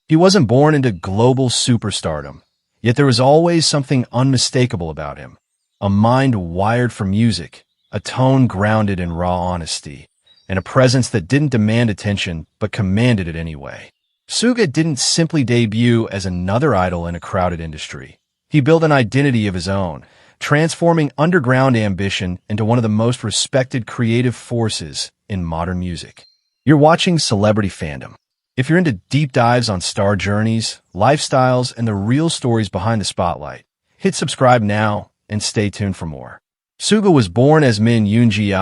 He wasn't born into global superstardom, yet there was always something unmistakable about him. A mind wired for music, a tone grounded in raw honesty, and a presence that didn't demand attention but commanded it anyway. Suga didn't simply debut as another idol in a crowded industry. He built an identity of his own, transforming underground ambition into one of the most respected creative forces in modern music. You're watching Celebrity Fandom. If you're into deep dives on star journeys, lifestyles, and the real stories behind the spotlight, hit subscribe now and stay tuned for more. Suga was born as Min Yoon-ji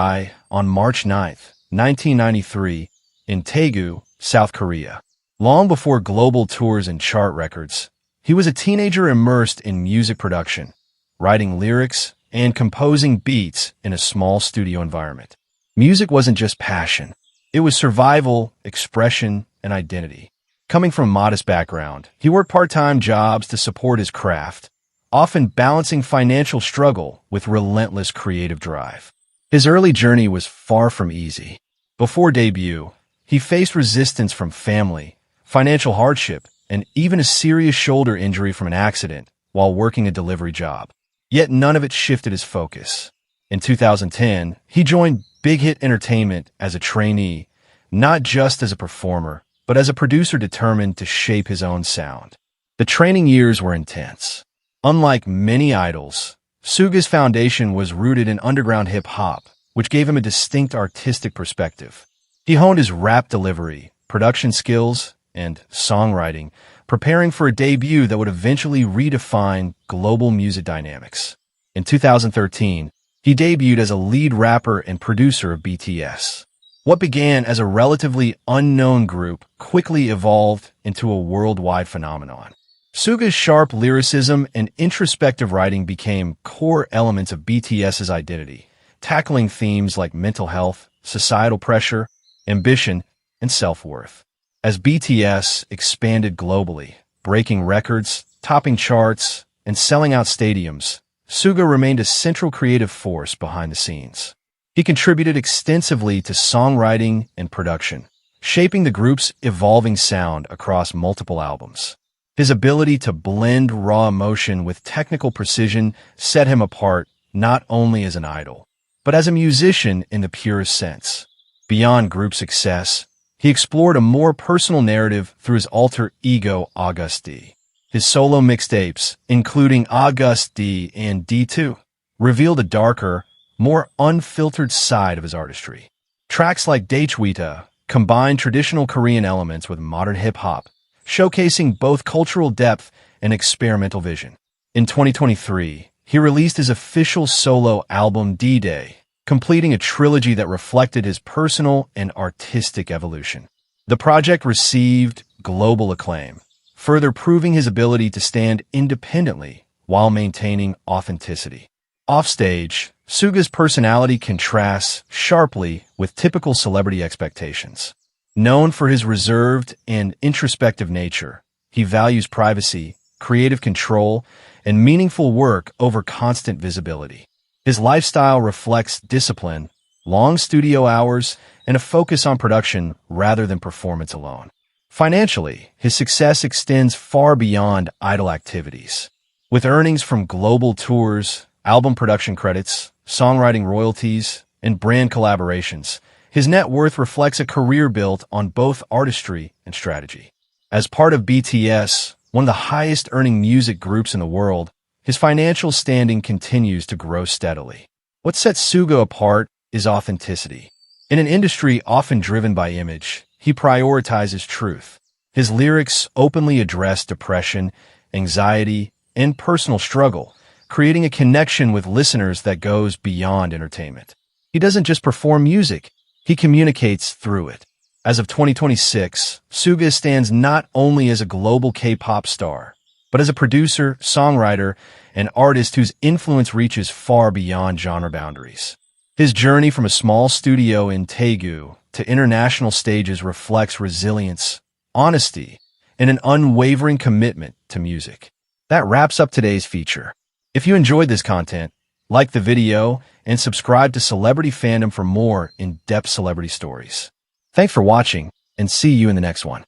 on March 9, 1993, in Daegu, South Korea. Long before global tours and chart records, he was a teenager immersed in music production, writing lyrics and composing beats in a small studio environment. Music wasn't just passion. It was survival, expression, and identity. Coming from a modest background, he worked part-time jobs to support his craft, often balancing financial struggle with relentless creative drive. His early journey was far from easy. Before debut, he faced resistance from family, financial hardship, and even a serious shoulder injury from an accident while working a delivery job. Yet none of it shifted his focus. In 2010, he joined Big Hit Entertainment as a trainee, not just as a performer, but as a producer determined to shape his own sound. The training years were intense. Unlike many idols, Suga's foundation was rooted in underground hip-hop, which gave him a distinct artistic perspective. He honed his rap delivery, production skills, and songwriting, preparing for a debut that would eventually redefine global music dynamics. In 2013, he debuted as a lead rapper and producer of BTS. What began as a relatively unknown group quickly evolved into a worldwide phenomenon. Suga's sharp lyricism and introspective writing became core elements of BTS's identity, tackling themes like mental health, societal pressure, ambition, and self-worth. As BTS expanded globally, breaking records, topping charts, and selling out stadiums, Suga remained a central creative force behind the scenes. He contributed extensively to songwriting and production, shaping the group's evolving sound across multiple albums. His ability to blend raw emotion with technical precision set him apart not only as an idol, but as a musician in the purest sense. Beyond group success, he explored a more personal narrative through his alter ego Agust D. His solo mixtapes, including Agust D and D2, revealed a darker, more unfiltered side of his artistry. Tracks like Daechwita combine traditional Korean elements with modern hip-hop, showcasing both cultural depth and experimental vision. In 2023, he released his official solo album D-Day, completing a trilogy that reflected his personal and artistic evolution. The project received global acclaim, further proving his ability to stand independently while maintaining authenticity. Offstage, Suga's personality contrasts sharply with typical celebrity expectations. Known for his reserved and introspective nature, he values privacy, creative control, and meaningful work over constant visibility. His lifestyle reflects discipline, long studio hours, and a focus on production rather than performance alone. Financially, his success extends far beyond idol activities. With earnings from global tours, album production credits, songwriting royalties, and brand collaborations, his net worth reflects a career built on both artistry and strategy. As part of BTS, one of the highest-earning music groups in the world, his financial standing continues to grow steadily. What sets Suga apart is authenticity. In an industry often driven by image, he prioritizes truth. His lyrics openly address depression, anxiety, and personal struggle, creating a connection with listeners that goes beyond entertainment. He doesn't just perform music, he communicates through it. As of 2026, Suga stands not only as a global K-pop star, but as a producer, songwriter, and artist whose influence reaches far beyond genre boundaries. His journey from a small studio in Daegu to international stages reflects resilience, honesty, and an unwavering commitment to music. That wraps up today's feature. If you enjoyed this content, like the video and subscribe to Celebrity Fandom for more in-depth celebrity stories. Thanks for watching, and see you in the next one.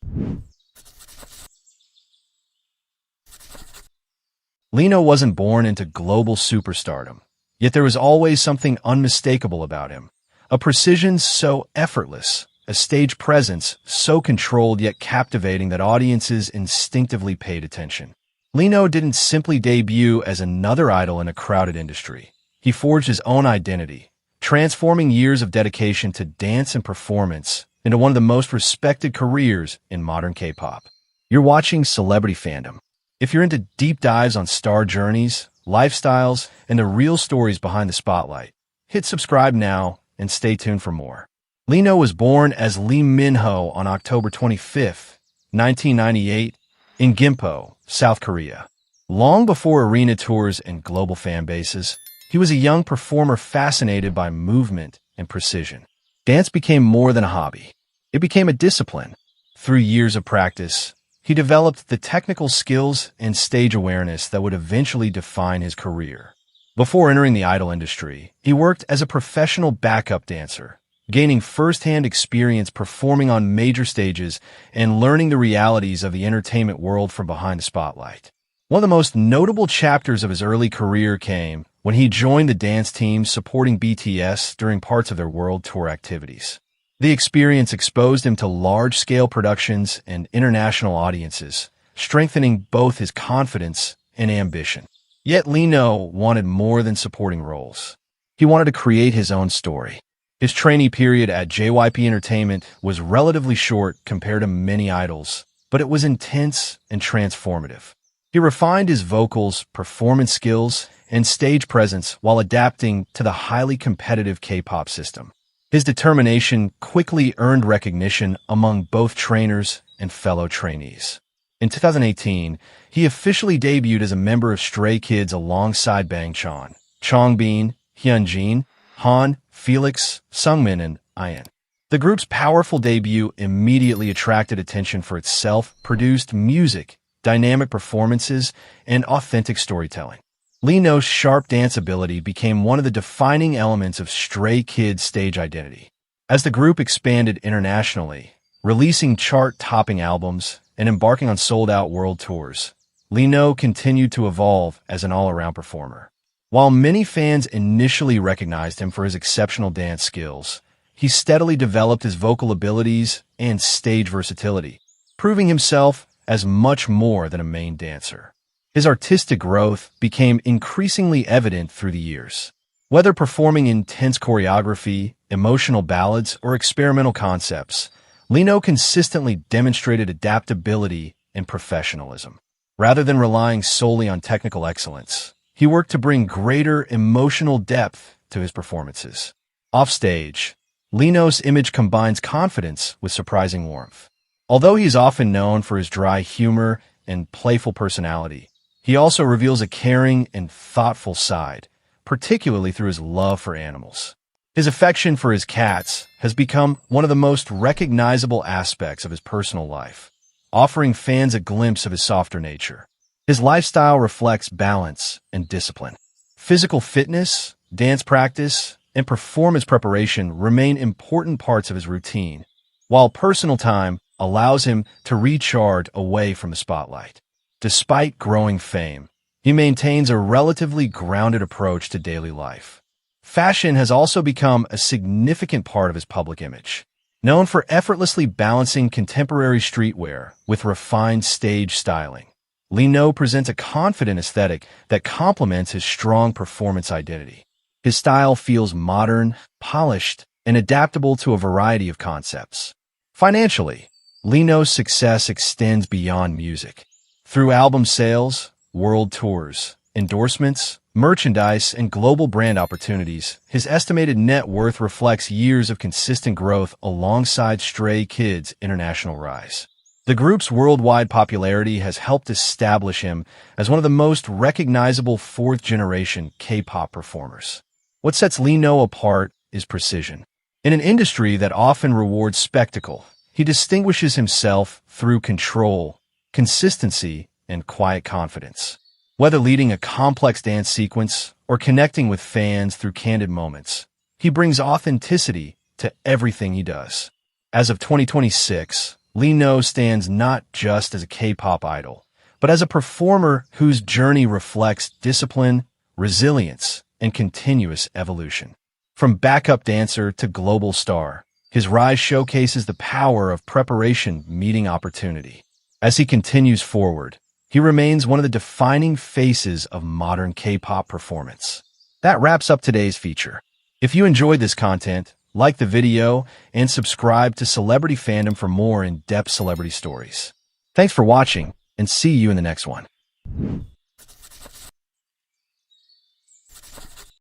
Lino wasn't born into global superstardom, yet there was always something unmistakable about him. A precision so effortless, a stage presence so controlled yet captivating that audiences instinctively paid attention. Lino didn't simply debut as another idol in a crowded industry. He forged his own identity, transforming years of dedication to dance and performance into one of the most respected careers in modern K-pop. You're watching Celebrity Fandom. If you're into deep dives on star journeys, lifestyles, and the real stories behind the spotlight, hit subscribe now and stay tuned for more. Lino was born as Lee Min-ho on October 25, 1998, in Gimpo, South Korea. Long before arena tours and global fan bases, he was a young performer fascinated by movement and precision. Dance became more than a hobby. It became a discipline. Through years of practice, he developed the technical skills and stage awareness that would eventually define his career. Before entering the idol industry, he worked as a professional backup dancer, gaining first-hand experience performing on major stages and learning the realities of the entertainment world from behind the spotlight. One of the most notable chapters of his early career came when he joined the dance team supporting BTS during parts of their world tour activities. The experience exposed him to large-scale productions and international audiences, strengthening both his confidence and ambition. Yet Lino wanted more than supporting roles. He wanted to create his own story. His trainee period at JYP Entertainment was relatively short compared to many idols, but it was intense and transformative. He refined his vocals, performance skills, and stage presence while adapting to the highly competitive K-pop system. His determination quickly earned recognition among both trainers and fellow trainees. In 2018, he officially debuted as a member of Stray Kids alongside Bangchan, Changbin, Hyunjin, Han, Felix, Sungmin, and Ian. The group's powerful debut immediately attracted attention for its self-produced music, dynamic performances, and authentic storytelling. Lino's sharp dance ability became one of the defining elements of Stray Kids' stage identity. As the group expanded internationally, releasing chart-topping albums and embarking on sold-out world tours, Lino continued to evolve as an all-around performer. While many fans initially recognized him for his exceptional dance skills, he steadily developed his vocal abilities and stage versatility, proving himself as much more than a main dancer. His artistic growth became increasingly evident through the years. Whether performing intense choreography, emotional ballads, or experimental concepts, Lino consistently demonstrated adaptability and professionalism. Rather than relying solely on technical excellence, he worked to bring greater emotional depth to his performances. Offstage, Lino's image combines confidence with surprising warmth. Although he is often known for his dry humor and playful personality, he also reveals a caring and thoughtful side, particularly through his love for animals. His affection for his cats has become one of the most recognizable aspects of his personal life, offering fans a glimpse of his softer nature. His lifestyle reflects balance and discipline. Physical fitness, dance practice, and performance preparation remain important parts of his routine, while personal time allows him to recharge away from the spotlight. Despite growing fame, he maintains a relatively grounded approach to daily life. Fashion has also become a significant part of his public image. Known for effortlessly balancing contemporary streetwear with refined stage styling, Lino presents a confident aesthetic that complements his strong performance identity. His style feels modern, polished, and adaptable to a variety of concepts. Financially, Lino's success extends beyond music. Through album sales, world tours, endorsements, merchandise, and global brand opportunities, his estimated net worth reflects years of consistent growth alongside Stray Kids' international rise. The group's worldwide popularity has helped establish him as one of the most recognizable fourth-generation K-pop performers. What sets Lino apart is precision. In an industry that often rewards spectacle, he distinguishes himself through control, consistency, and quiet confidence. Whether leading a complex dance sequence or connecting with fans through candid moments, he brings authenticity to everything he does. As of 2026, Lino stands not just as a K-pop idol, but as a performer whose journey reflects discipline, resilience, and continuous evolution. From backup dancer to global star, his rise showcases the power of preparation meeting opportunity. As he continues forward, he remains one of the defining faces of modern K-pop performance. That wraps up today's feature. If you enjoyed this content, like the video and subscribe to Celebrity Fandom for more in-depth celebrity stories. Thanks for watching, and see you in the next one.